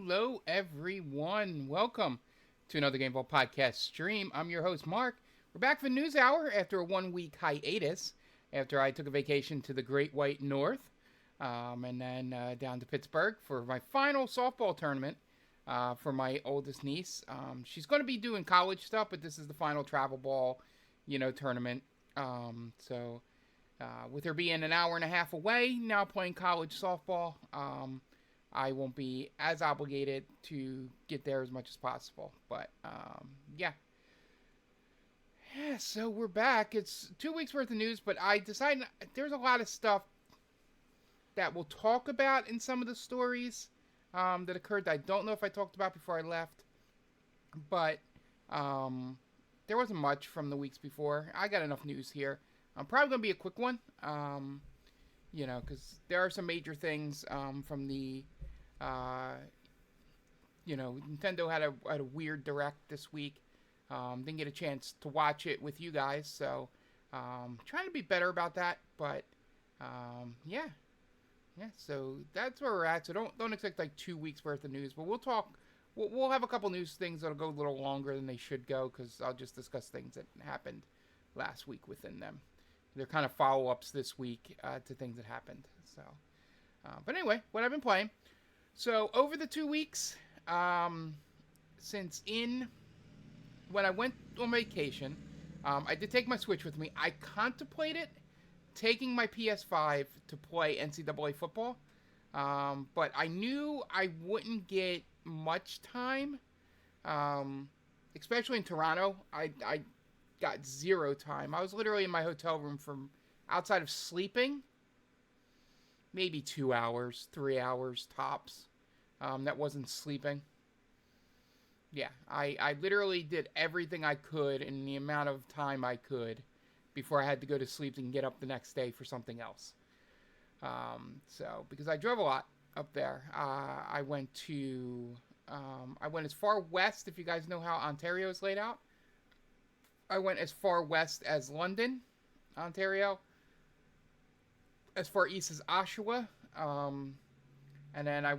Hello, everyone. Welcome to another Game Vault podcast stream. I'm your host, Mark. We're back for News Hour after a 1 week hiatus after I took a vacation to the Great White North and then down to Pittsburgh for my final softball tournament for my oldest niece. She's going to be doing college stuff, but this is the final travel ball, tournament. With her being an hour and a half away, now playing college softball, I won't be as obligated to get there as much as possible. But, yeah. Yeah, so we're back. It's 2 weeks worth of news, but I decided there's a lot of stuff that we'll talk about in some of the stories that occurred that I don't know if I talked about before I left. But there wasn't much from the weeks before. I got enough news here. Probably going to be a quick one, because there are some major things from the, Nintendo had a weird direct this week. Didn't get a chance to watch it with you guys, so trying to be better about that. But yeah. So that's where we're at. So don't expect like 2 weeks worth of news, but we'll talk. We'll have a couple news things that'll go a little longer than they should go because I'll just discuss things that happened last week within them. They're kind of follow-ups this week to things that happened. So, but anyway, what I've been playing. So over the 2 weeks, when I went on vacation, I did take my Switch with me. I contemplated taking my PS5 to play NCAA football, but I knew I wouldn't get much time, especially in Toronto. I got zero time. I was literally in my hotel room from outside of sleeping, maybe 2 hours, 3 hours tops. That wasn't sleeping. Yeah, I literally did everything I could in the amount of time I could before I had to go to sleep and get up the next day for something else. Because I drove a lot up there, I went as far west, if you guys know how Ontario is laid out. I went as far west as London, Ontario, as far east as Oshawa, and then I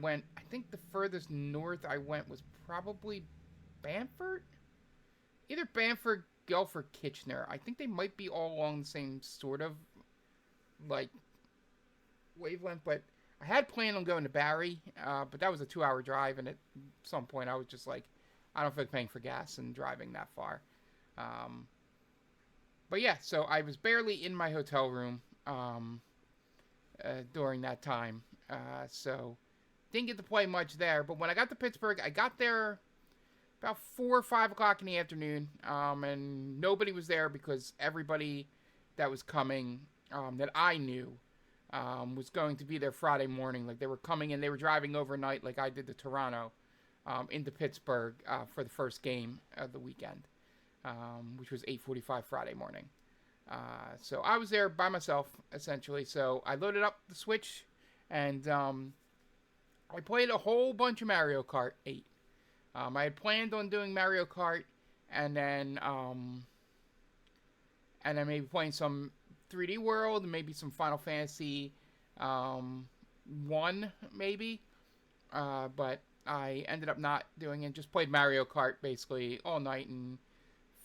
think the furthest north I went was probably Bamford? Either Bamford, Guelph, or Kitchener. I think they might be all along the same sort of, wavelength, but I had planned on going to Barrie, but that was a 2-hour drive, and at some point I was just like, I don't feel like paying for gas and driving that far. But yeah, so I was barely in my hotel room during that time, so didn't get to play much there. But when I got to Pittsburgh, I got there about 4 or 5 o'clock in the afternoon, and nobody was there because everybody that was coming that I knew was going to be there Friday morning. Like, they were coming and they were driving overnight like I did to Toronto into Pittsburgh for the first game of the weekend. Which was 8:45 Friday morning. So I was there by myself, essentially. So I loaded up the Switch, and I played a whole bunch of Mario Kart 8. I had planned on doing Mario Kart, and then maybe playing some 3D World, and maybe some Final Fantasy 1, maybe. But I ended up not doing it. Just played Mario Kart basically all night and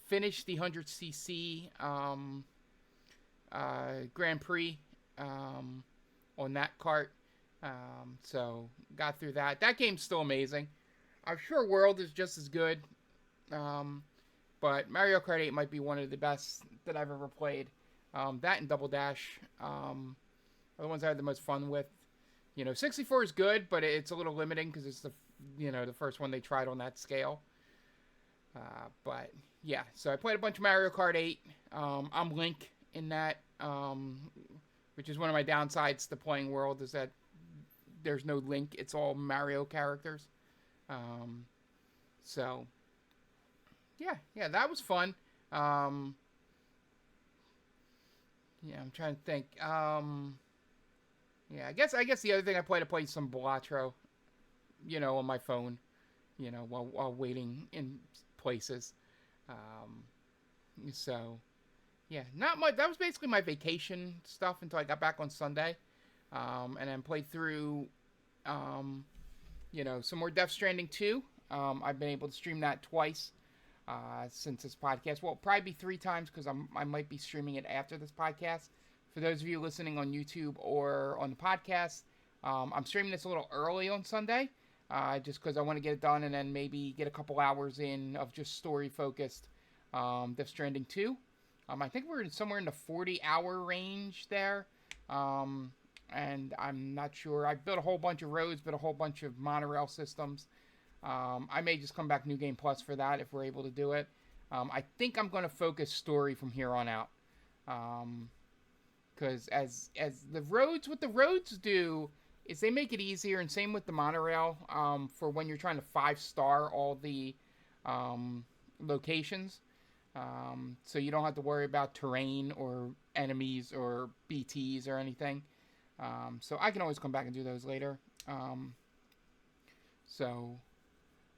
finished the 100cc Grand Prix on that kart. So got through that. That game's still amazing. I'm sure World is just as good. But Mario Kart 8 might be one of the best that I've ever played. That and Double Dash are the ones I had the most fun with. 64 is good, but it's a little limiting because it's the first one they tried on that scale. But yeah, so I played a bunch of Mario Kart 8. I'm Link in that, which is one of my downsides to playing World, is that there's no Link. It's all Mario characters. So yeah, that was fun. I'm trying to think. I guess the other thing I played some Balatro, on my phone, while waiting in places. So yeah, not much. That was basically my vacation stuff until I got back on Sunday, and then played through some more Death Stranding 2. I've been able to stream that twice since this podcast. Well, probably be 3 times because I might be streaming it after this podcast. For those of you listening on YouTube or on the podcast, I'm streaming this a little early on Sunday, just because I want to get it done and then maybe get a couple hours in of just story-focused Death Stranding 2. I think we're somewhere in the 40-hour range there, and I'm not sure. I built a whole bunch of roads, built a whole bunch of monorail systems. I may just come back New Game Plus for that if we're able to do it. I think I'm going to focus story from here on out. Because as the roads, what the roads do is they make it easier, and same with the monorail, for when you're trying to 5-star all the locations. So you don't have to worry about terrain or enemies or BTs or anything. So I can always come back and do those later. So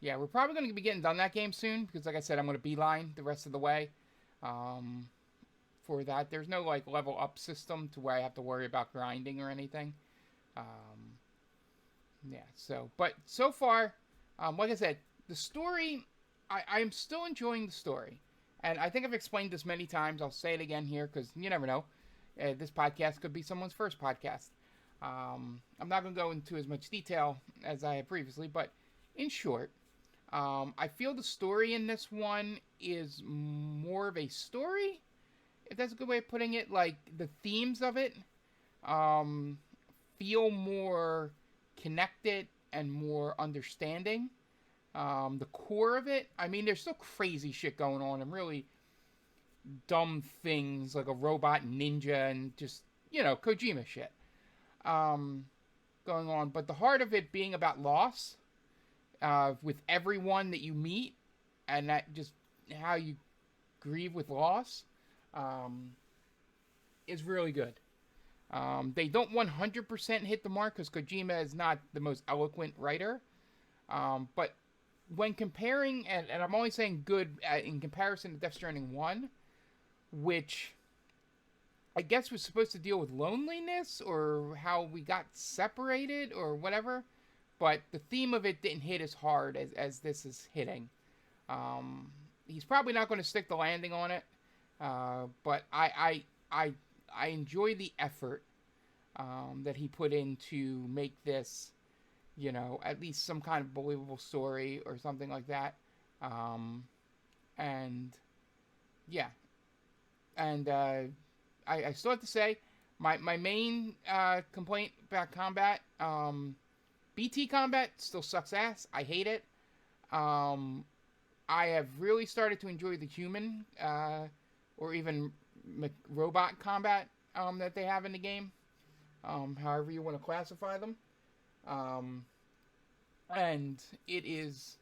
yeah, we're probably going to be getting done that game soon because, like I said, I'm going to beeline the rest of the way. For that, there's no like level up system to where I have to worry about grinding or anything. Yeah, but so far, like I said, the story, I am still enjoying the story. And I think I've explained this many times. I'll say it again here because you never know. This podcast could be someone's first podcast. I'm not going to go into as much detail as I have previously, but in short, I feel the story in this one is more of a story, if that's a good way of putting it. Like, the themes of it feel more connected and more understanding. The core of it, I mean, there's still crazy shit going on and really dumb things like a robot ninja and just, Kojima shit going on. But the heart of it being about loss with everyone that you meet and that just how you grieve with loss is really good. They don't 100% hit the mark because Kojima is not the most eloquent writer. But when comparing, and I'm only saying good in comparison to Death Stranding 1, which I guess was supposed to deal with loneliness or how we got separated or whatever, but the theme of it didn't hit as hard as this is hitting. He's probably not going to stick the landing on it, but I enjoy the effort that he put in to make this, at least some kind of believable story or something like that. And yeah. And I still have to say, my main complaint about combat, BT combat still sucks ass. I hate it. I have really started to enjoy the human or even robot combat that they have in the game. However you want to classify them. And it is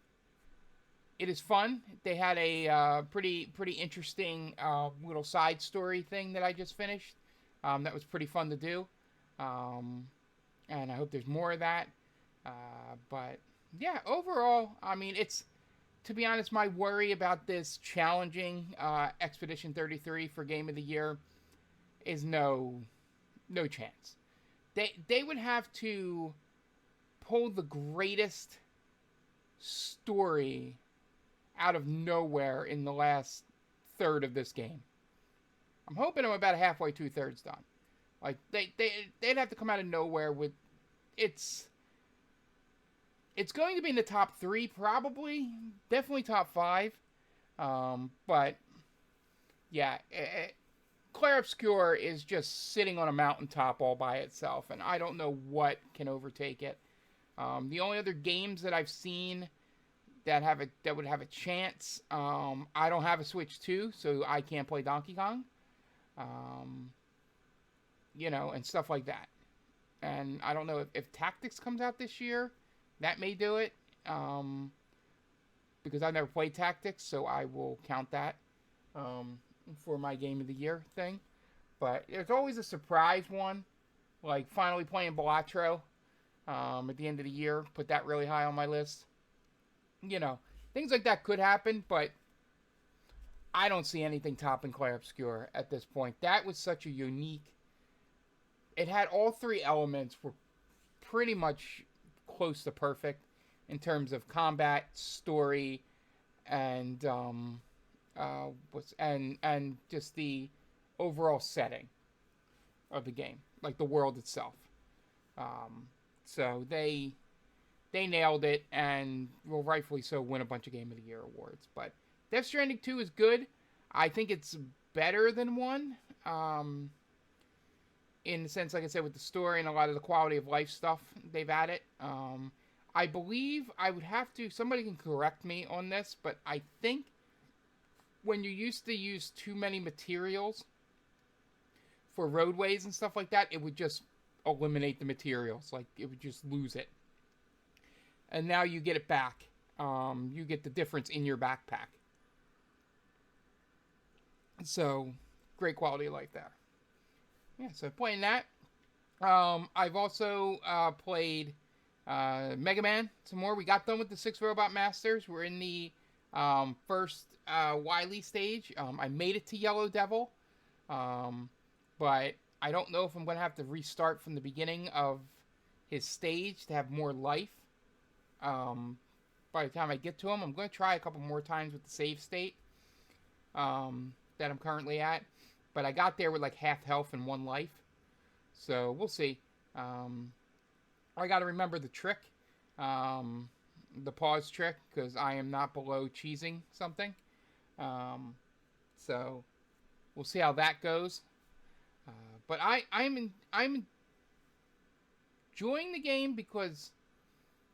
fun. They had a pretty interesting little side story thing that I just finished. That was pretty fun to do. And I hope there's more of that. But yeah, overall, I mean, it's, to be honest, my worry about this challenging Expedition 33 for Game of the Year is no chance. They would have to pull the greatest story out of nowhere in the last third of this game. I'm hoping I'm about halfway, 2/3 done. Like, they'd have to come out of nowhere with... It's going to be in the top 3, probably. Definitely top 5. But, yeah, Clair Obscur is just sitting on a mountaintop all by itself, and I don't know what can overtake it. The only other games that I've seen that would have a chance, I don't have a Switch 2, so I can't play Donkey Kong. And stuff like that. And I don't know if Tactics comes out this year, that may do it. Because I've never played Tactics, so I will count that for my Game of the Year thing. But there's always a surprise one, like finally playing Balatro at the end of the year. Put that really high on my list. Things like that could happen, but I don't see anything topping Clair Obscur at this point. That was such a unique... It had all 3 elements were pretty much close to perfect. in terms of combat, story, and and just the overall setting of the game, like the world itself. Um, so they nailed it, and will rightfully so win a bunch of Game of the Year awards. But Death Stranding 2 is good. I think it's better than 1. In the sense, like I said, with the story and a lot of the quality of life stuff they've added. I believe I would have to, somebody can correct me on this, but I think when you used to use too many materials for roadways and stuff like that, it would just eliminate the materials. Like, it would just lose it. And now you get it back. You get the difference in your backpack. So, great quality of life there. Yeah, so playing that. I've also played Mega Man some more. We got done with the 6 Robot Masters. We're in the first Wily stage. I made it to Yellow Devil. But I don't know if I'm going to have to restart from the beginning of his stage to have more life. By the time I get to him, I'm going to try a couple more times with the save state that I'm currently at. But I got there with like half health and 1 life. So we'll see. I got to remember the trick. The pause trick. Because I am not below cheesing something. So we'll see how that goes. But I'm enjoying the game because,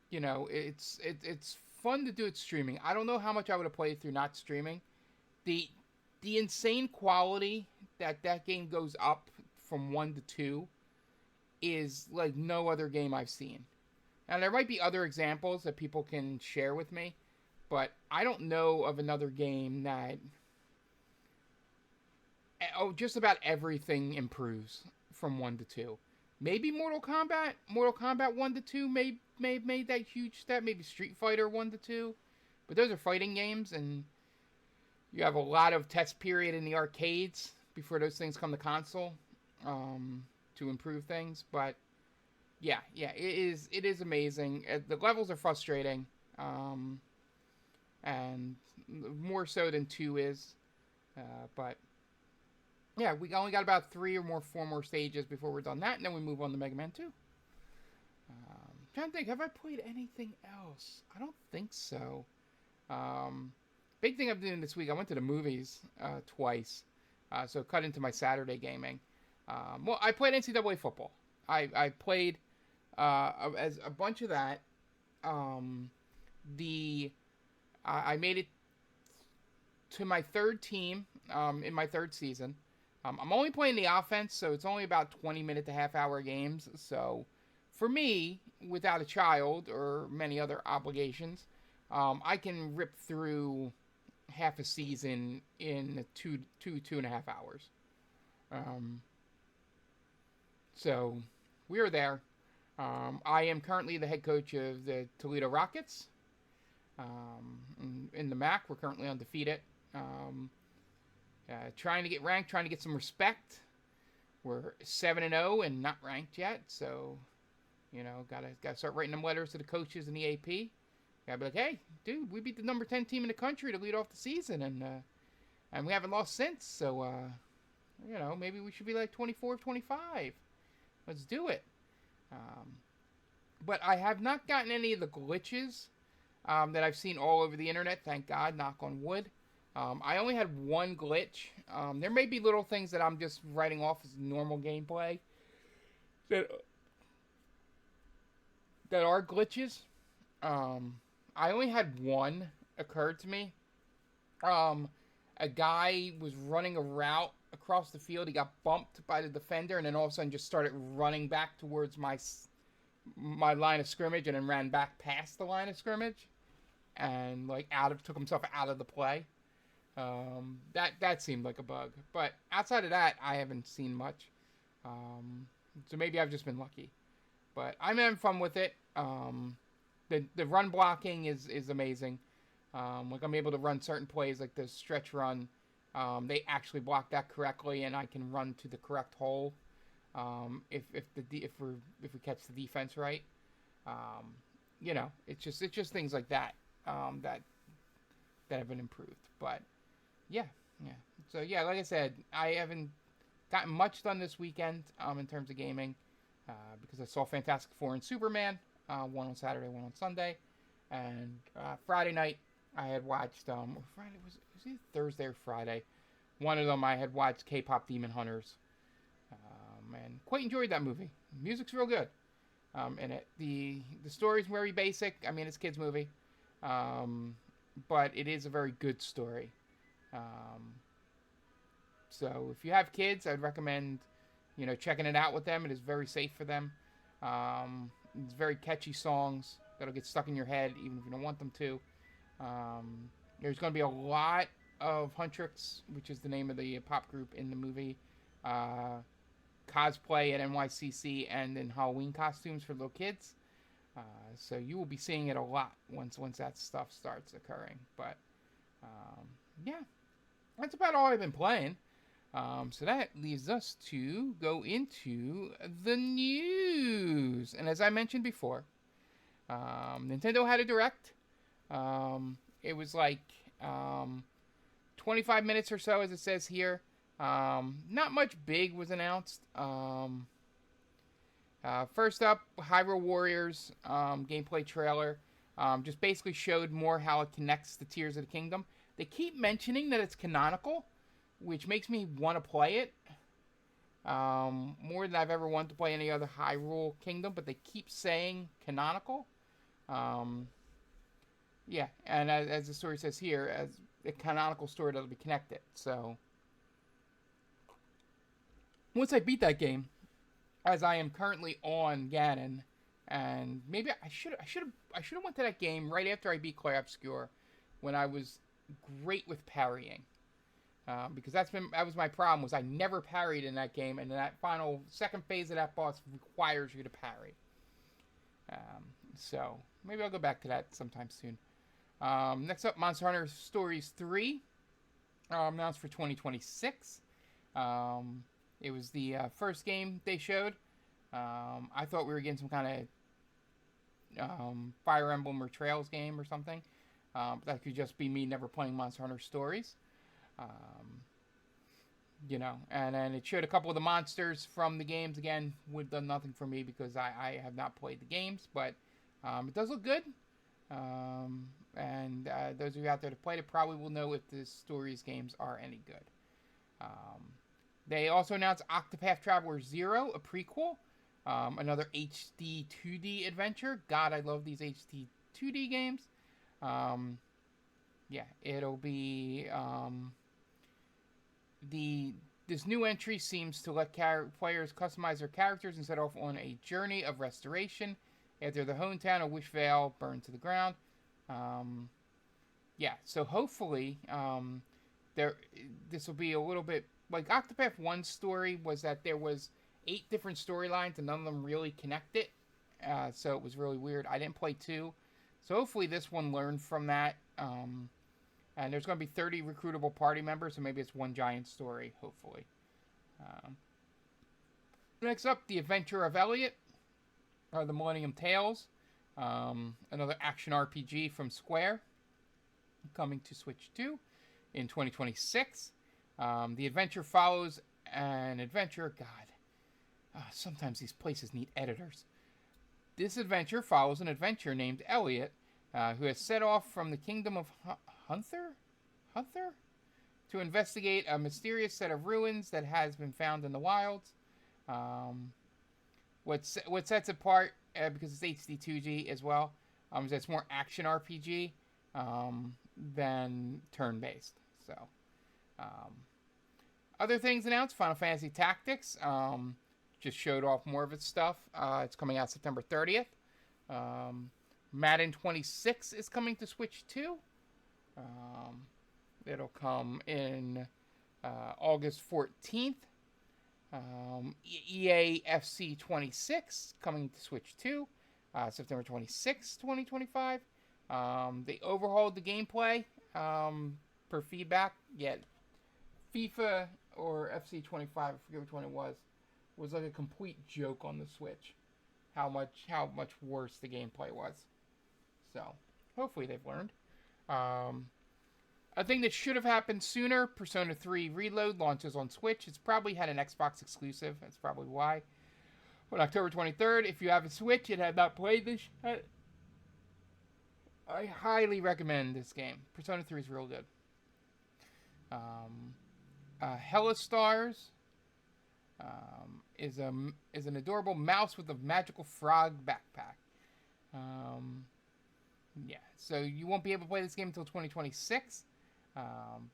you know, it's fun to do it streaming. I don't know how much I would have played through not streaming. The insane quality that game goes up from 1 to 2 is like no other game I've seen. Now, there might be other examples that people can share with me, but I don't know of another game that... Oh, just about everything improves from 1 to 2. Maybe Mortal Kombat 1 to 2 may have made that huge step. Maybe Street Fighter 1 to 2. But those are fighting games, and you have a lot of test period in the arcades before those things come to console to improve things. But yeah, it is amazing. The levels are frustrating, and more so than 2 is. But yeah, we only got about 4 more stages before we're done that, and then we move on to Mega Man 2. Trying to think, have I played anything else? I don't think so. Big thing I'm doing this week, I went to the movies twice, so cut into my Saturday gaming. Well, I played NCAA football. I played as a bunch of that. I made it to my 3rd team in my 3rd season. I'm only playing the offense, so it's only about 20-minute to half-hour games. So, for me, without a child or many other obligations, I can rip through half a season in 2.5 hours. So, we are there. I am currently the head coach of the Toledo Rockets. In the MAC, we're currently undefeated. Trying to get ranked, trying to get some respect. We're 7-0 and not ranked yet, so you know, gotta start writing them letters to the coaches and the AP. Gotta be like, hey, dude, we beat the number 10 team in the country to lead off the season, and we haven't lost since. So, you know, maybe we should be like 24-25. Let's do it. But I have not gotten any of the glitches that I've seen all over the internet. Thank God, knock on wood. I only had 1 glitch. There may be little things that I'm just writing off as normal gameplay that are glitches. I only had 1 occur to me. A guy was running a route across the field. He got bumped by the defender, and then all of a sudden just started running back towards my line of scrimmage, and then ran back past the line of scrimmage, and like took himself out of the play. That seemed like a bug, but outside of that, I haven't seen much. So maybe I've just been lucky, but I'm having fun with it. The run blocking is amazing. Like I'm able to run certain plays, like the stretch run. They actually block that correctly, and I can run to the correct hole. If we catch the defense right. it's just things like that that have been improved. But yeah, yeah. So yeah, like I said, I haven't gotten much done this weekend in terms of gaming because I saw Fantastic Four and Superman, one on Saturday, one on Sunday, and Friday night I had watched or Friday was it Thursday or Friday? One of them I had watched K-pop Demon Hunters, and quite enjoyed that movie. Music's real good. In it, the story's very basic. I mean, it's a kids movie, um, but it is a very good story. Um, so if you have kids, I'd recommend checking it out with them. It is very safe for them. It's very catchy songs that'll get stuck in your head even if you don't want them to. There's going to be a lot of Huntrix, which is the name of the pop group in the movie, cosplay at NYCC and in Halloween costumes for little kids. So you will be seeing it a lot once that stuff starts occurring. But yeah, that's about all I've been playing. So that leaves us to go into the news. And as I mentioned before, Nintendo had a direct. It was like 25 minutes or so, as it says here. Not much big was announced. First up, Hyrule Warriors gameplay trailer. Just basically showed more how it connects to Tears of the Kingdom. They keep mentioning that it's canonical, which makes me want to play it more than I've ever wanted to play any other Hyrule Kingdom, but they keep saying canonical. Yeah, and as the story says here, as a canonical story that'll be connected. So once I beat that game, as I am currently on Ganon, and maybe I should have went to that game right after I beat Clair Obscur, when I was great with parrying. Because that was my problem, was I never parried in that game, and that final second phase of that boss requires you to parry. So maybe I'll go back to that sometime soon. Next up, Monster Hunter Stories 3, announced for 2026. It was the first game they showed. I thought we were getting some kind of Fire Emblem or Trails game or something. But that could just be me never playing Monster Hunter Stories. And then it showed a couple of the monsters from the games. Again, would done nothing for me because I have not played the games, but it does look good. And those of you out there that played it probably will know if the Stories games are any good. They also announced Octopath Traveler 0, a prequel, another HD 2D adventure. God, I love these HD 2D games. Yeah, it'll be this new entry seems to let players customize their characters and set off on a journey of restoration after the hometown of Wishvale burned to the ground. Yeah, so hopefully this will be a little bit like Octopath 1's story was that there was 8 different storylines and none of them really connected. So it was really weird. I didn't play 2. So hopefully this one learned from that. And there's going to be 30 recruitable party members, so maybe it's one giant story, hopefully. Next up, The Adventure of Elliot, or The Millennium Tales. Another action RPG from Square, coming to Switch 2 in 2026. The adventure follows an adventure... God, sometimes these places need editors. This adventure follows an adventurer named Elliot, who has set off from the kingdom of Hunther to investigate a mysterious set of ruins that has been found in the wilds. What sets it apart, because it's HD2G as well, is that it's more action RPG than turn-based. So, other things announced: Final Fantasy Tactics just showed off more of its stuff. It's coming out September 30th. Madden 26 is coming to Switch 2. It'll come in August 14th. EA FC 26 coming to Switch 2, September 26, 2025. They overhauled the gameplay per feedback. Yet FIFA or FC 25, I forget which one it was like a complete joke on the Switch. How much worse the gameplay was. So hopefully they've learned. Um, a thing that should have happened sooner, Persona 3 Reload launches on Switch. It's probably had an Xbox exclusive. That's probably why. On October 23rd, if you have a Switch and have not played this, I highly recommend this game. Persona 3 is real good. Hella Stars is an adorable mouse with a magical frog backpack. Yeah, so you won't be able to play this game until 2026.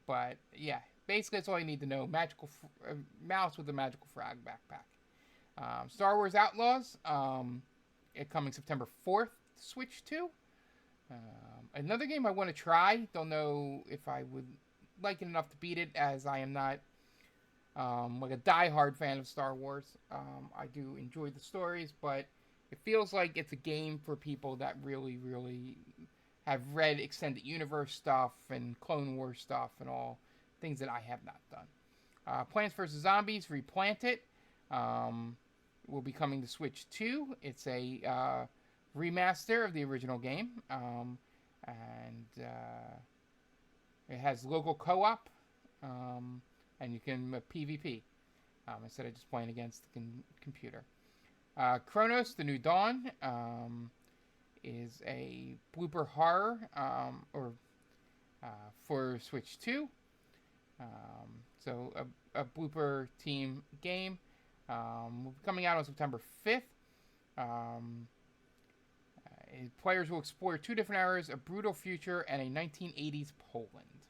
But yeah, basically that's all you need to know. Mouse with a magical frog backpack. Star Wars Outlaws, it coming September 4th, Switch 2. Another game I want to try. Don't know if I would like it enough to beat it, as I am not like a diehard fan of Star Wars. I do enjoy the stories, but it feels like it's a game for people that really, really have read Extended Universe stuff and Clone Wars stuff and all things that I have not done. Plants vs. Zombies Replanted will be coming to Switch 2. It's a remaster of the original game, and it has local co-op, and you can PvP instead of just playing against the computer. Chronos: The New Dawn is a blooper horror for Switch 2. So a blooper team game will be coming out on September 5th. Players will explore two different eras, a brutal future and a 1980s Poland.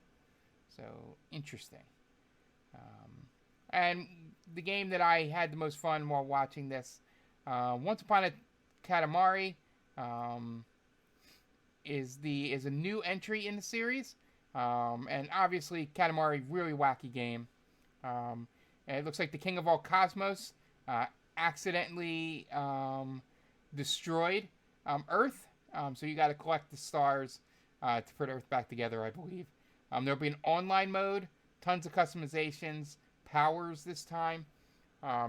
So, interesting. And the game that I had the most fun while watching this, Once Upon a Katamari, is a new entry in the series. And obviously, Katamari, really wacky game. And it looks like the King of All Cosmos accidentally destroyed Earth. So you got to collect the stars to put Earth back together, I believe. There'll be an online mode, tons of customizations, powers this time.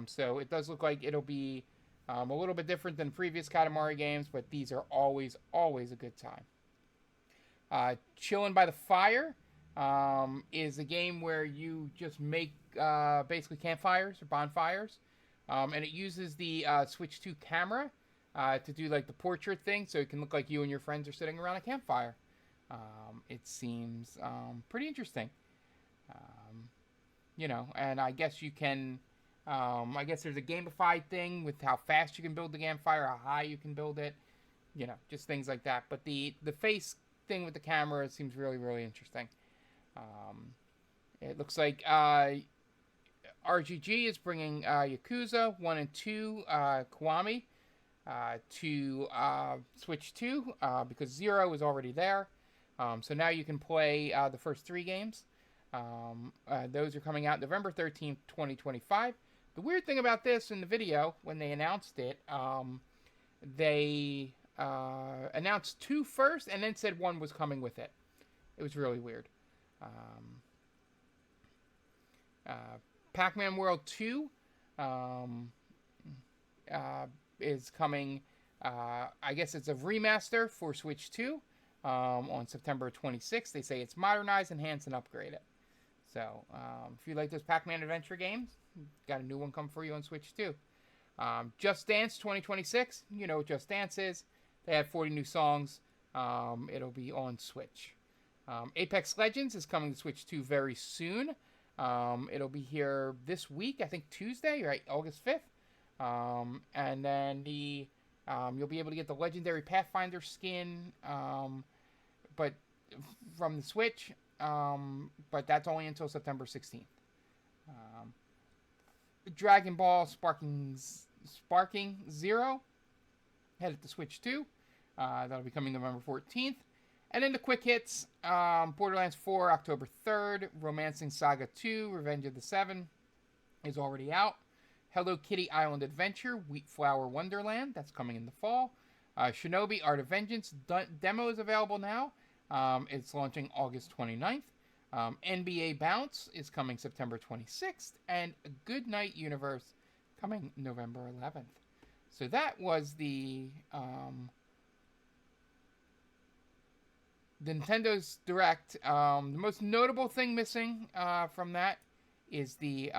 So it does look like it'll be a little bit different than previous Katamari games, but these are always, always a good time. Chillin' by the Fire is a game where you just make basically campfires or bonfires. And it uses the Switch 2 camera to do like the portrait thing, so it can look like you and your friends are sitting around a campfire. It seems pretty interesting. And I guess you can... I guess there's a gamified thing with how fast you can build the campfire, how high you can build it. Just things like that. But the face thing with the camera seems really, really interesting. It looks like RGG is bringing Yakuza 1 and 2 Kiwami to Switch 2 because 0 is already there. So now you can play the first 3 games. Those are coming out November 13th, 2025. The weird thing about this in the video, when they announced it, they announced 2 first and then said 1 was coming with it. It was really weird. Pac-Man World 2 is coming. I guess it's a remaster for Switch 2 on September 26th. They say it's modernized, enhanced, and upgraded. So if you like those Pac-Man adventure games, got a new one come for you on Switch 2. Just Dance 2026. You know what Just Dance is. They have 40 new songs. It'll be on Switch. Apex Legends is coming to Switch 2 very soon. It'll be here this week, I think Tuesday, right? August 5th. And then you'll be able to get the Legendary Pathfinder skin, but from the Switch. But that's only until September 16th. Dragon Ball Sparking Zero headed to Switch 2. That'll be coming November 14th. And then the quick hits, Borderlands 4, October 3rd. Romancing Saga 2, Revenge of the Seven is already out. Hello Kitty Island Adventure, Wheat Flower Wonderland, that's coming in the fall. Shinobi Art of Vengeance demo is available now. It's launching August 29th. NBA Bounce is coming September 26th. And Good Night Universe coming November 11th. So that was the the Nintendo's Direct. The most notable thing missing from that is the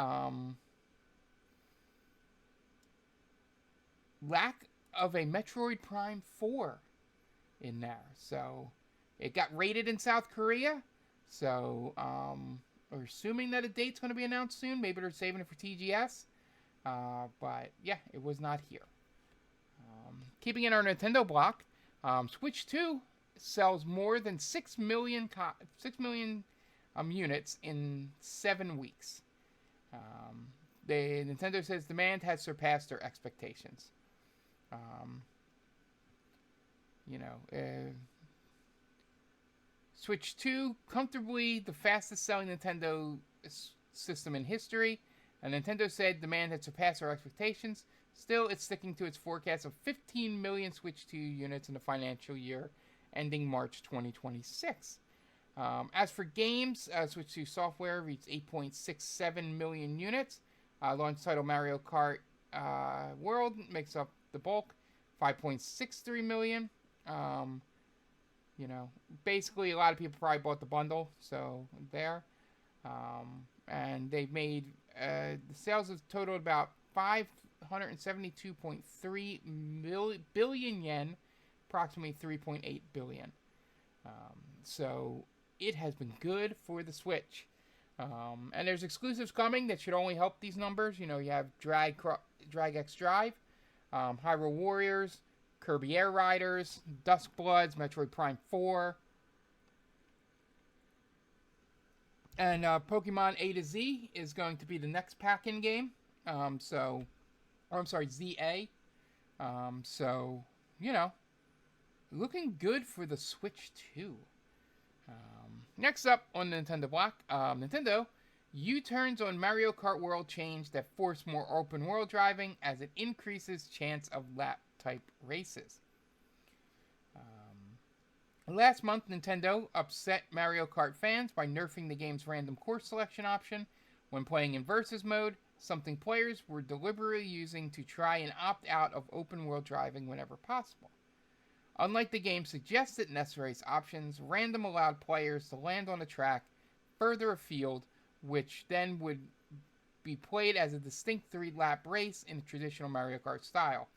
lack of a Metroid Prime 4 in there. So it got rated in South Korea. So we're assuming that a date's going to be announced soon. Maybe they're saving it for TGS. But yeah, it was not here. Keeping in our Nintendo block, Switch 2 sells more than 6 million units in 7 weeks. Nintendo says demand has surpassed their expectations. Switch 2, comfortably the fastest selling Nintendo system in history. And Nintendo said demand had surpassed our expectations. Still, it's sticking to its forecast of 15 million Switch 2 units in the financial year ending March 2026. As for games, Switch 2 software reached 8.67 million units. Launch title Mario Kart World makes up the bulk, 5.63 million. Basically a lot of people probably bought the bundle, so there. And they've made the sales have totaled about 572.3 billion yen, approximately 3.8 billion. So it has been good for the Switch. And there's exclusives coming that should only help these numbers. You have Drag X Drive, Hyrule Warriors, Kirby Air Riders, Dusk Bloods, Metroid Prime 4, and Pokemon A to Z is going to be the next pack-in game. ZA. Looking good for the Switch 2. Next up on the Nintendo block, Nintendo U-turns on Mario Kart World change that force more open world driving as it increases chance of lap-type races. Last month, Nintendo upset Mario Kart fans by nerfing the game's random course selection option when playing in Versus mode, something players were deliberately using to try and opt out of open-world driving whenever possible. Unlike the game's suggested necessary options, random allowed players to land on a track further afield, which then would be played as a distinct 3-lap race in the traditional Mario Kart style,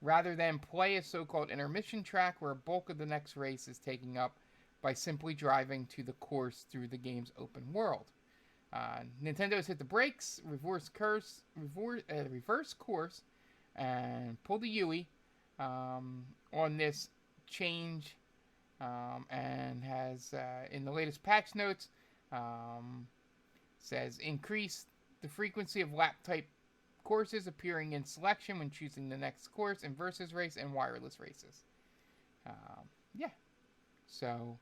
rather than play a so-called intermission track where a bulk of the next race is taken up by simply driving to the course through the game's open world. Nintendo has hit the brakes, reverse course, and pulled the UE on this change, and has, in the latest patch notes, says increase the frequency of lap-type courses appearing in selection when choosing the next course in Versus race and wireless races. So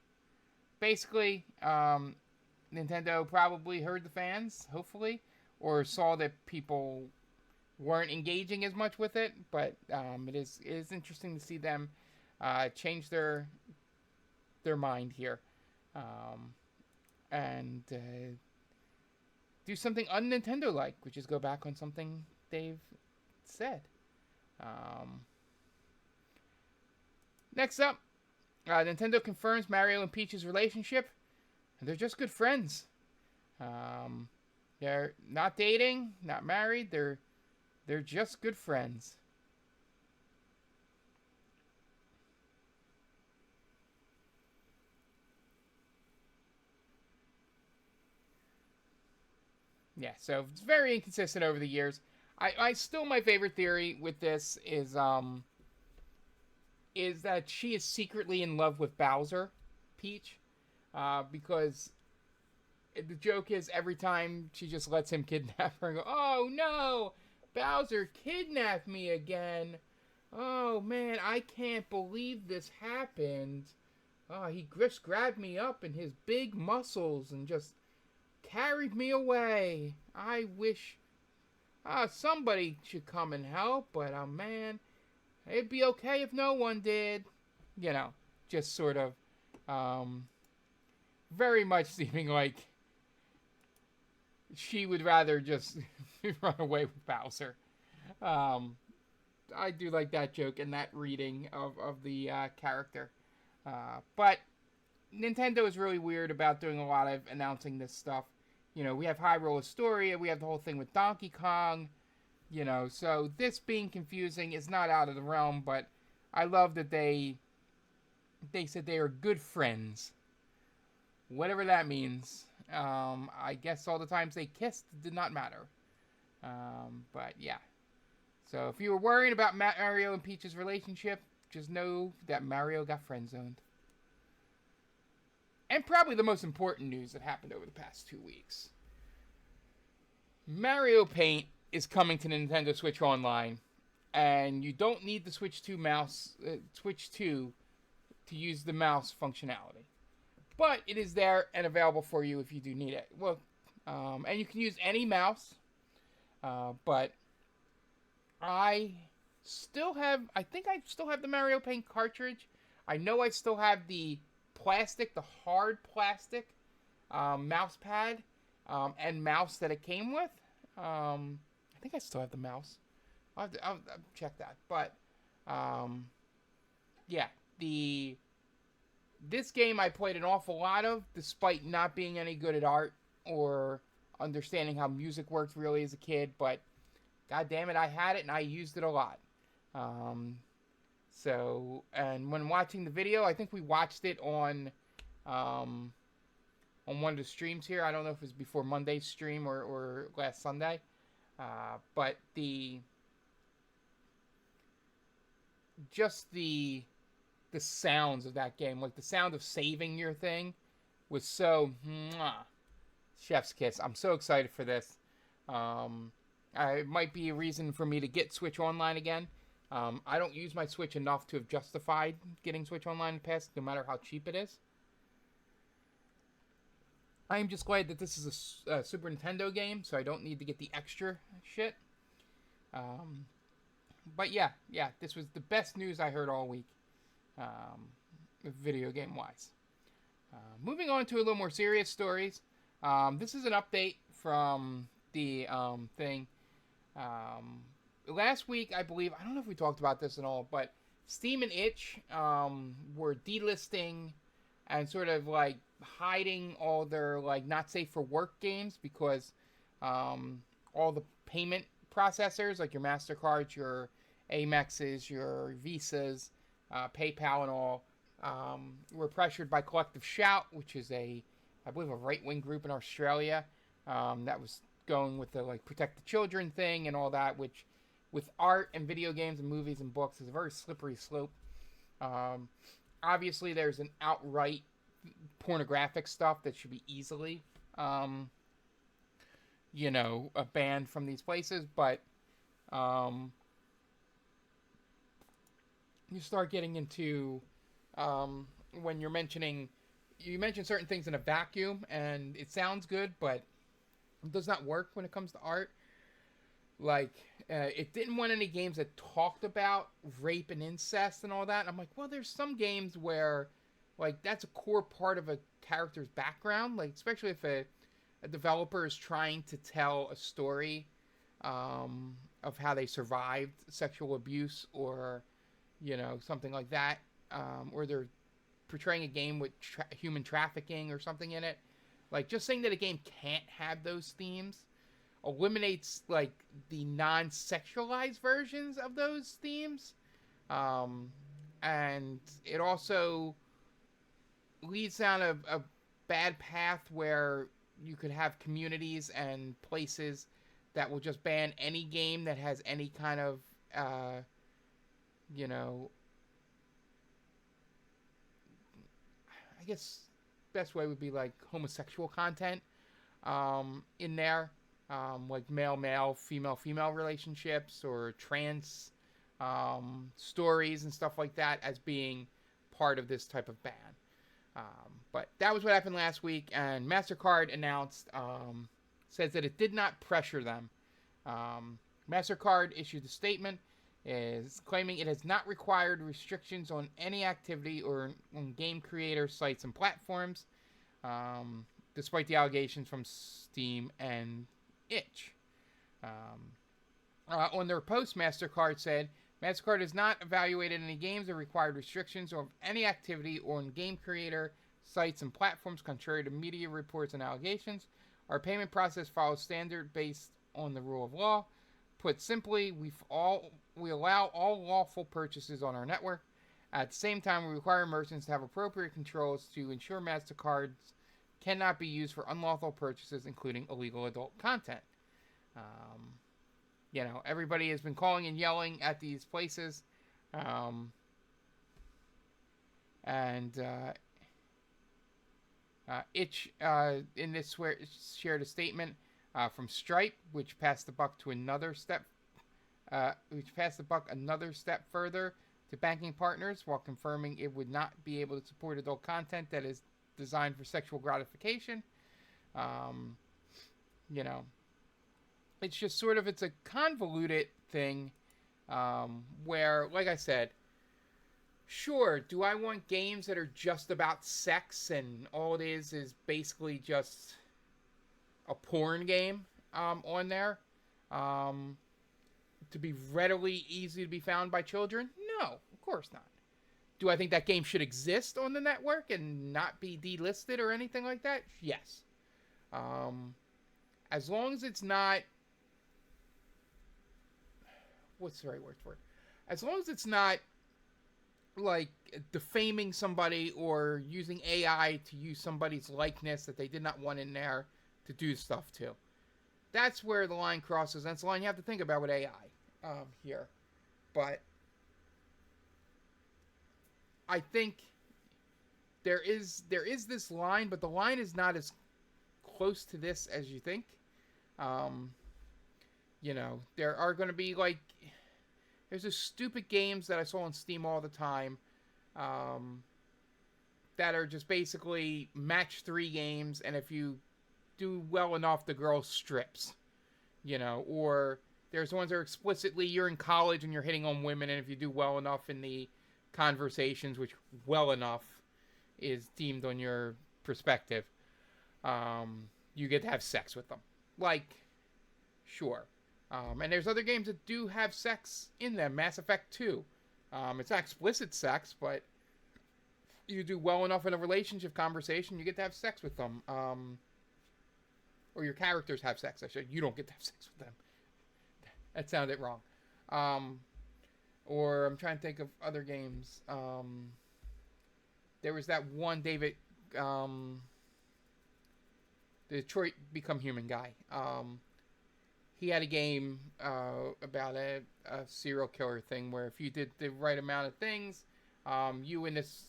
basically, Nintendo probably heard the fans, hopefully, or saw that people weren't engaging as much with it. But it is interesting to see them change their mind here, and do something un-Nintendo-like, which is go back on something they've said. Next up, Nintendo confirms Mario and Peach's relationship. They're just good friends. They're not dating, not married. They're just good friends. Yeah, so it's very inconsistent over the years. I still, my favorite theory with this is that she is secretly in love with Bowser, Peach, because the joke is every time she just lets him kidnap her and go, oh no, Bowser kidnapped me again. Oh man, I can't believe this happened. Oh, he just grabbed me up in his big muscles and just carried me away. I wish somebody should come and help, but man, it'd be okay if no one did. Just sort of very much seeming like she would rather just run away with Bowser. I do like that joke and that reading of the character. But Nintendo is really weird about doing a lot of announcing this stuff. You know, we have Hyrule Historia, we have the whole thing with Donkey Kong, you know, so this being confusing is not out of the realm, but I love that they said they are good friends. Whatever that means. I guess all the times they kissed did not matter. But yeah. So if you were worried about Mario and Peach's relationship, just know that Mario got friend zoned. And probably the most important news that happened over the past 2 weeks. Mario Paint is coming to Nintendo Switch Online, and you don't need the Switch 2 to use the mouse functionality. But it is there and available for you if you do need it. Well, and you can use any mouse, but I think I still have the Mario Paint cartridge. I know I still have the hard plastic mouse pad and mouse that it came with. I think I still have the mouse. I'll check that. But yeah, this game I played an awful lot of, despite not being any good at art or understanding how music worked really as a kid. But god damn it, I had it and I used it a lot. So, and when watching the video, I think we watched it on one of the streams here. I don't know if it was before Monday's stream or last Sunday. But the sounds of that game, like the sound of saving your thing, was so chef's kiss. I'm so excited for this. It might be a reason for me to get Switch Online again. I don't use my Switch enough to have justified getting Switch Online in the past, no matter how cheap it is. I am just glad that this is a Super Nintendo game, so I don't need to get the extra shit. But yeah, this was the best news I heard all week, video game-wise. Moving on to a little more serious stories. This is an update from the thing. Last week, I believe, I don't know if we talked about this at all, but Steam and Itch were delisting and sort of like hiding all their like not safe for work games because all the payment processors like your MasterCards, your Amexes, your Visas, PayPal and all were pressured by Collective Shout, which is I believe a right-wing group in Australia that was going with the like protect the children thing and all that, which with art and video games and movies and books is a very slippery slope. Obviously there's an outright pornographic stuff that should be easily banned from these places, but you start getting into when you mention certain things in a vacuum and it sounds good, but it does not work when it comes to art. Like, it didn't want any games that talked about rape and incest and all that. And I'm like, well, there's some games where, like, that's a core part of a character's background. Like, especially if a developer is trying to tell a story of how they survived sexual abuse or, something like that. Or they're portraying a game with human trafficking or something in it. Like, just saying that a game can't have those themes eliminates like the non-sexualized versions of those themes, and it also leads down a bad path where you could have communities and places that will just ban any game that has any kind of I guess best way would be like homosexual content in there. Like male-male, female-female relationships or trans stories and stuff like that as being part of this type of ban. But that was what happened last week, and MasterCard announced, says that it did not pressure them. MasterCard issued a statement is claiming it has not required restrictions on any activity or on game creator sites and platforms, despite the allegations from Steam and Itch. On their post, MasterCard said, MasterCard has not evaluated any games or required restrictions of any activity or on game creator sites and platforms, contrary to media reports and allegations. Our payment process follows standard based on the rule of law. Put simply, we allow all lawful purchases on our network. At the same time, we require merchants to have appropriate controls to ensure MasterCards cannot be used for unlawful purchases, including illegal adult content. Um, everybody has been calling and yelling at these places. And Itch in this shared a statement from Stripe, which passed the buck another step further to banking partners, while confirming it would not be able to support adult content that is designed for sexual gratification. It's just sort of, it's a convoluted thing where, like I said, sure, do I want games that are just about sex and all it is basically just a porn game on there to be readily easy to be found by children? No, of course not. Do I think that game should exist on the network and not be delisted or anything like that? Yes. As long as it's not... What's the right word for it? As long as it's not like defaming somebody or using AI to use somebody's likeness that they did not want in there to do stuff to. That's where the line crosses. That's the line you have to think about with AI here. But I think there is this line, but the line is not as close to this as you think. There are going to be there's this stupid games that I saw on Steam all the time that are just basically match 3 games, and if you do well enough, the girl strips. Or there's ones that are explicitly you're in college and you're hitting on women, and if you do well enough in the conversations, which well enough is deemed on your perspective, you get to have sex with them. Sure. And there's other games that do have sex in them. Mass Effect 2. It's not explicit sex, but you do well enough in a relationship conversation, you get to have sex with them. Or your characters have sex, I should. You don't get to have sex with them. That sounded wrong. Or I'm trying to think of other games. There was that one David... the Detroit Become Human guy. He had a game about a serial killer thing where if you did the right amount of things, you and this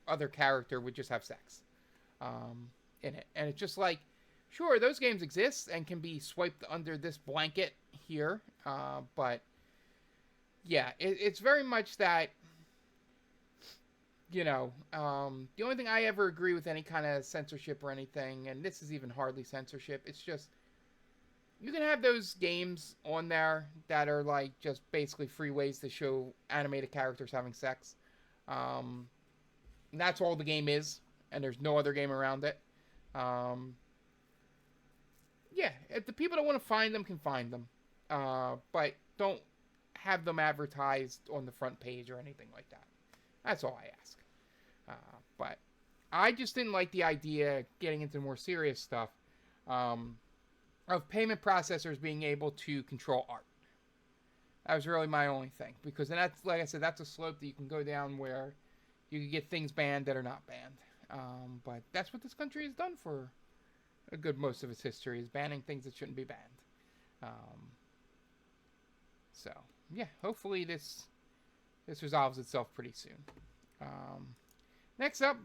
other character would just have sex in it. And it's just like, sure, those games exist and can be swiped under this blanket here. But, yeah, it's very much that, the only thing I ever agree with any kind of censorship or anything, and this is even hardly censorship, it's just, you can have those games on there that are just basically free ways to show animated characters having sex. And that's all the game is, and there's no other game around it. Yeah, if the people that want to find them can find them. But don't have them advertised on the front page or anything like that. That's all I ask. But I just didn't like the idea, getting into more serious stuff, of payment processors being able to control art. That was really my only thing. Because that's, like I said, that's a slope that you can go down where you can get things banned that are not banned. But that's what this country has done for a good most of its history, is banning things that shouldn't be banned. So, yeah, hopefully this resolves itself pretty soon. Next up,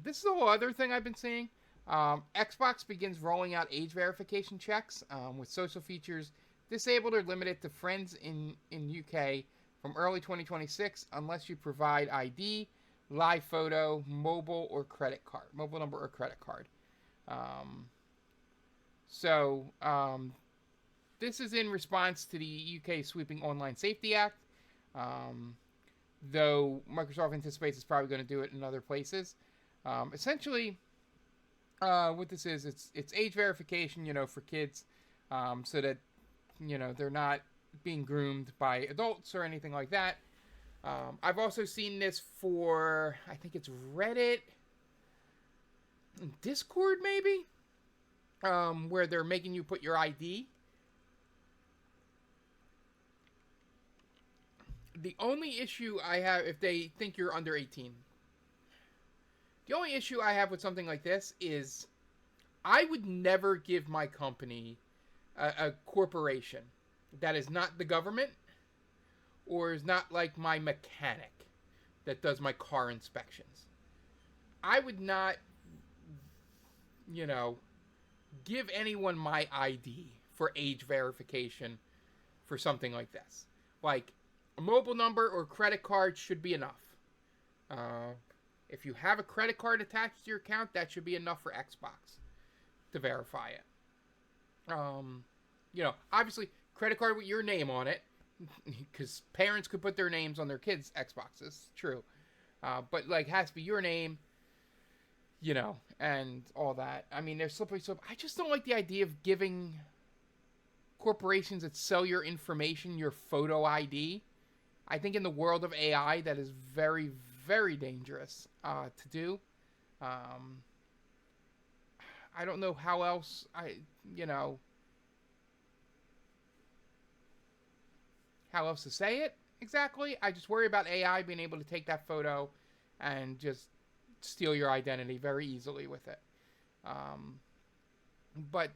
this is a whole other thing I've been seeing. Xbox begins rolling out age verification checks with social features disabled or limited to friends in UK from early 2026 unless you provide ID, live photo, mobile number or credit card. This is in response to the UK Sweeping Online Safety Act, though Microsoft anticipates it's probably going to do it in other places. Essentially, what this is, it's age verification, for kids, so that, they're not being groomed by adults or anything like that. I've also seen this for, I think it's Reddit Discord maybe, where they're making you put your ID. The only issue I have, if they think you're under 18, the only issue I have with something like this is I would never give my company a corporation that is not the government or is not like my mechanic that does my car inspections. I would not, you know, give anyone my ID for age verification for something like this. Like, a mobile number or credit card should be enough. If you have a credit card attached to your account, that should be enough for Xbox to verify it. Obviously, credit card with your name on it, because parents could put their names on their kids' Xboxes. True. But, like, has to be your name, and all that. I mean, there's slippery slope. I just don't like the idea of giving corporations that sell your information your photo ID. I think in the world of AI, that is very, very dangerous to do. I don't know how else how else to say it exactly. I just worry about AI being able to take that photo and just steal your identity very easily with it. But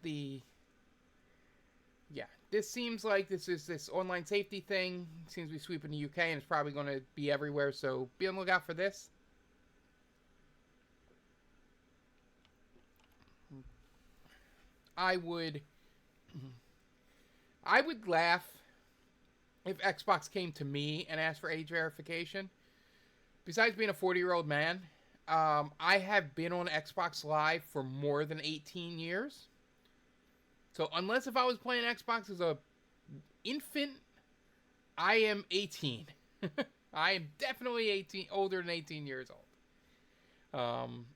this seems like this online safety thing seems to be sweeping the UK, and it's probably going to be everywhere. So be on the lookout for this. I would laugh if Xbox came to me and asked for age verification. Besides being a 40-year-old man, I have been on Xbox Live for more than 18 years. So unless if I was playing Xbox as a infant, I am 18. I am definitely 18, older than 18 years old.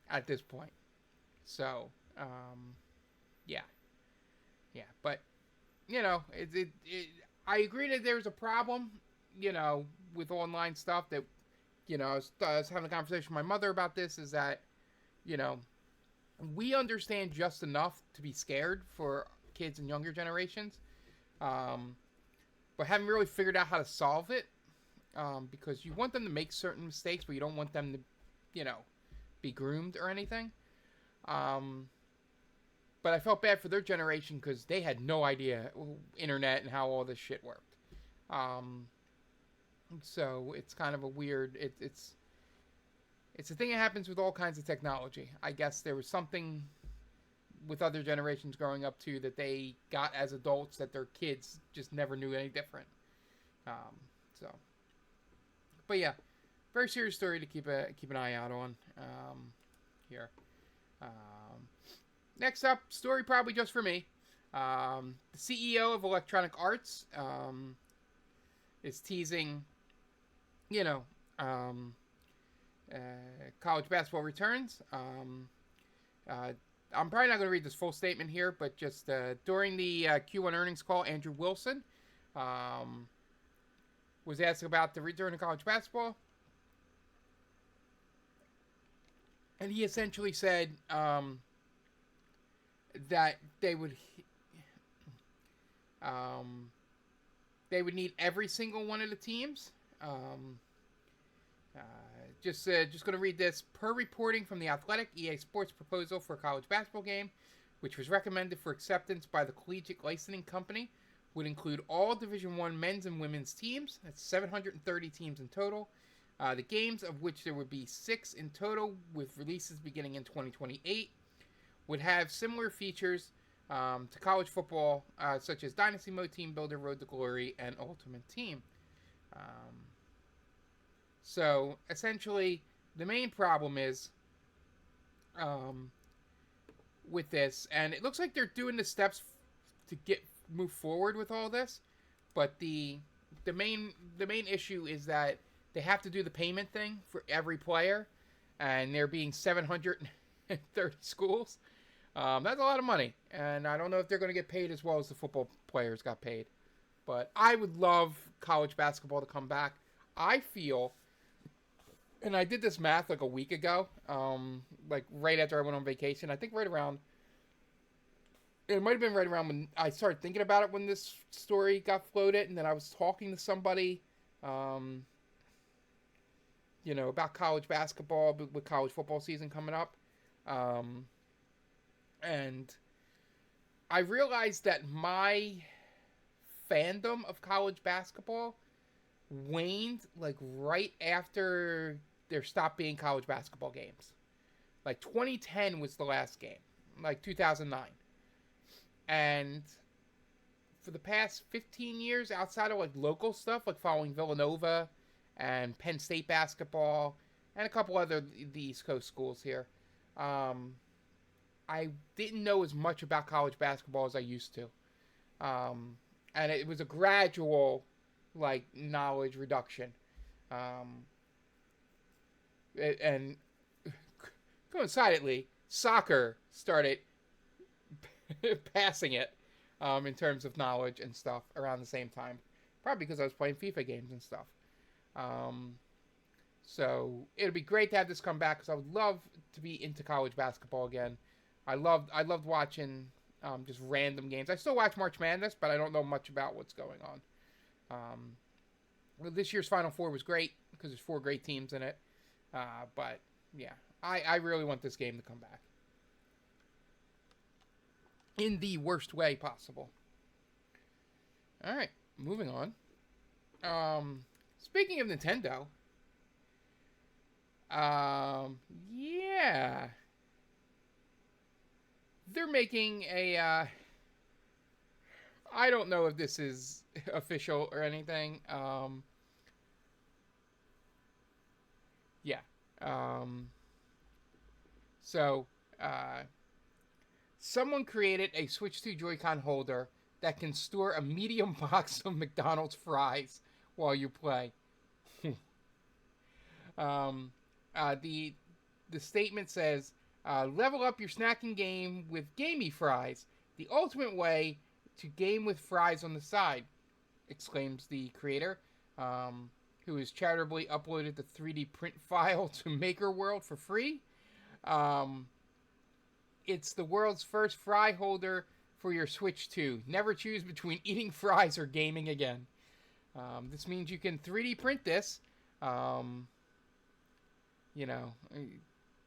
At this point. So, yeah. But, I agree that there's a problem, with online stuff that, I was having a conversation with my mother about this, is that, we understand just enough to be scared for kids and younger generations, but haven't really figured out how to solve it, because you want them to make certain mistakes, but you don't want them to, be groomed or anything. But I felt bad for their generation because they had no idea internet and how all this shit worked. So it's kind of a weird. It's a thing that happens with all kinds of technology. I guess there was something with other generations growing up too that they got as adults that their kids just never knew any different. But yeah, very serious story to keep an eye out on here. Next up, story probably just for me. The CEO of Electronic Arts is teasing, college basketball returns. I'm probably not going to read this full statement here, but just during the Q1 earnings call, Andrew Wilson was asked about the return of college basketball. And he essentially said that they would need every single one of the teams. Just going to read this. Per reporting from The Athletic, EA Sports' proposal for a college basketball game, which was recommended for acceptance by the Collegiate Licensing Company, would include all Division I men's and women's teams. That's 730 teams in total. The games, of which there would be 6 in total, with releases beginning in 2028, would have similar features to college football, such as Dynasty Mode, Team Builder, Road to Glory, and Ultimate Team. So, essentially, the main problem is with this, and it looks like they're doing the steps to move forward with all this, but the main issue is that they have to do the payment thing for every player, and there being 730 schools. That's a lot of money, and I don't know if they're going to get paid as well as the football players got paid. But I would love college basketball to come back. I feel And I did this math like a week ago, like right after I went on vacation. I think right around, it might have been right around when I started thinking about it when this story got floated, and then I was talking to somebody, um, about college basketball with college football season coming up. Um, and I realized that my fandom of college basketball waned like right after there stopped being college basketball games. Like 2010 was the last game, like 2009. And for the past 15 years, outside of like local stuff, like following Villanova and Penn State basketball and a couple other the East Coast schools here, um, I didn't know as much about college basketball as I used to. Um, and it was a gradual, like, knowledge reduction. Um, and coincidentally, soccer started passing it in terms of knowledge and stuff around the same time. Probably because I was playing FIFA games and stuff. Um, so it'd be great to have this come back because I would love to be into college basketball again. I loved watching just random games. I still watch March Madness, but I don't know much about what's going on. Well, this year's Final Four was great because there's 4 great teams in it. But yeah, I really want this game to come back in the worst way possible. All right, moving on. Speaking of Nintendo, yeah, they're making a. I don't know if this is official or anything. Yeah. Um, so, someone created a Switch 2 Joy-Con holder that can store a medium box of McDonald's fries while you play. um, the statement says, level up your snacking game with Gamey Fries, the ultimate way to game with fries on the side, exclaims the creator, who has charitably uploaded the 3D print file to MakerWorld for free. It's the world's first fry holder for your Switch 2. Never choose between eating fries or gaming again. This means you can 3D print this. You know,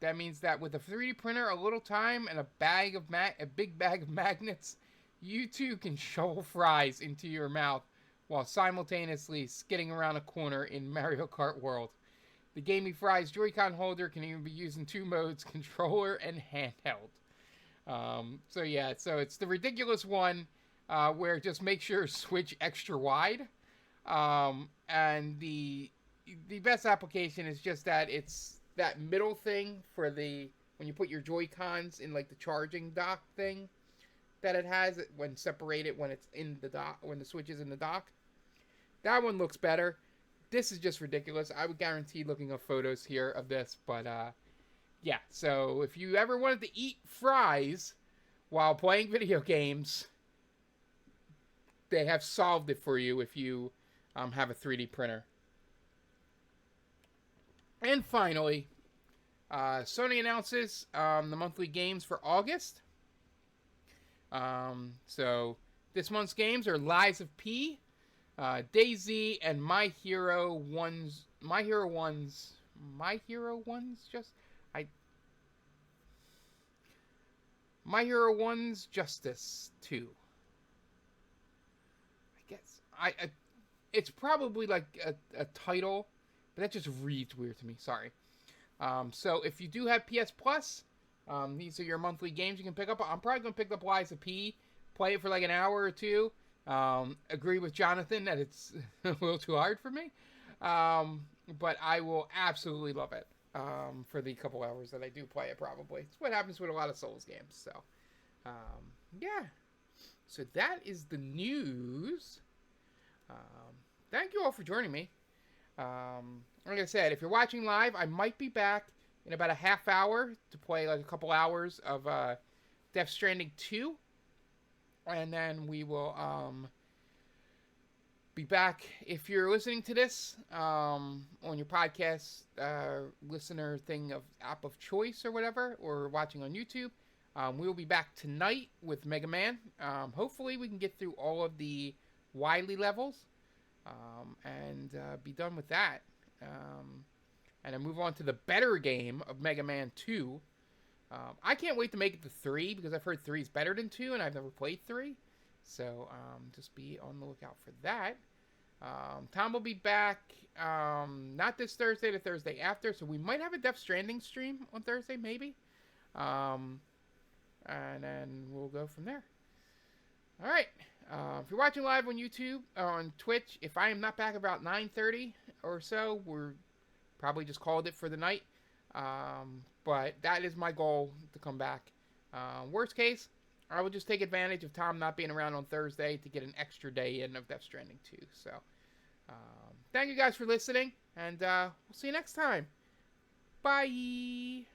that means that with a 3D printer, a little time, and a big bag of magnets, you too can shovel fries into your mouth while simultaneously skidding around a corner in Mario Kart World. The Gamey Fries Joy-Con holder can even be used in 2 modes, controller and handheld. So it's the ridiculous one where just make sure Switch extra wide. And the best application is just that it's that middle thing for when you put your Joy-Cons in like the charging dock thing that it has when separated when it's in the dock, when the Switch is in the dock. That one looks better. This is just ridiculous. I would guarantee looking up photos here of this, but yeah. So if you ever wanted to eat fries while playing video games, they have solved it for you if you have a 3D printer. And finally, Sony announces the monthly games for August. So this month's games are Lies of P, DayZ, and My Hero One's Justice 2. I guess it's probably like a title, but that just reads weird to me. Sorry. So if you do have PS Plus, these are your monthly games you can pick up. I'm probably going to pick up Lies of P, play it for like an hour or two. Agree with Jonathan that it's a little too hard for me. But I will absolutely love it for the couple hours that I do play it, probably. It's what happens with a lot of Souls games. So, yeah. So that is the news. Thank you all for joining me. Like I said, if you're watching live, I might be back in about a half hour to play like a couple hours of Death Stranding 2. And then we will be be back. If you're listening to this on your podcast listener thing of app of choice or whatever, or watching on YouTube, we will be back tonight with Mega Man. Hopefully, we can get through all of the Wily levels and be done with that. And then move on to the better game of Mega Man 2. I can't wait to make it to 3 because I've heard 3 is better than 2 and I've never played 3. So just be on the lookout for that. Tom will be back not this Thursday, the Thursday after. So we might have a Death Stranding stream on Thursday, maybe. And then we'll go from there. All right. If you're watching live on YouTube or on Twitch, if I am not back about 9:30 or so, we're probably just called it for the night. But that is my goal, to come back. Worst case, I will just take advantage of Tom not being around on Thursday to get an extra day in of Death Stranding 2. So, thank you guys for listening, and we'll see you next time. Bye!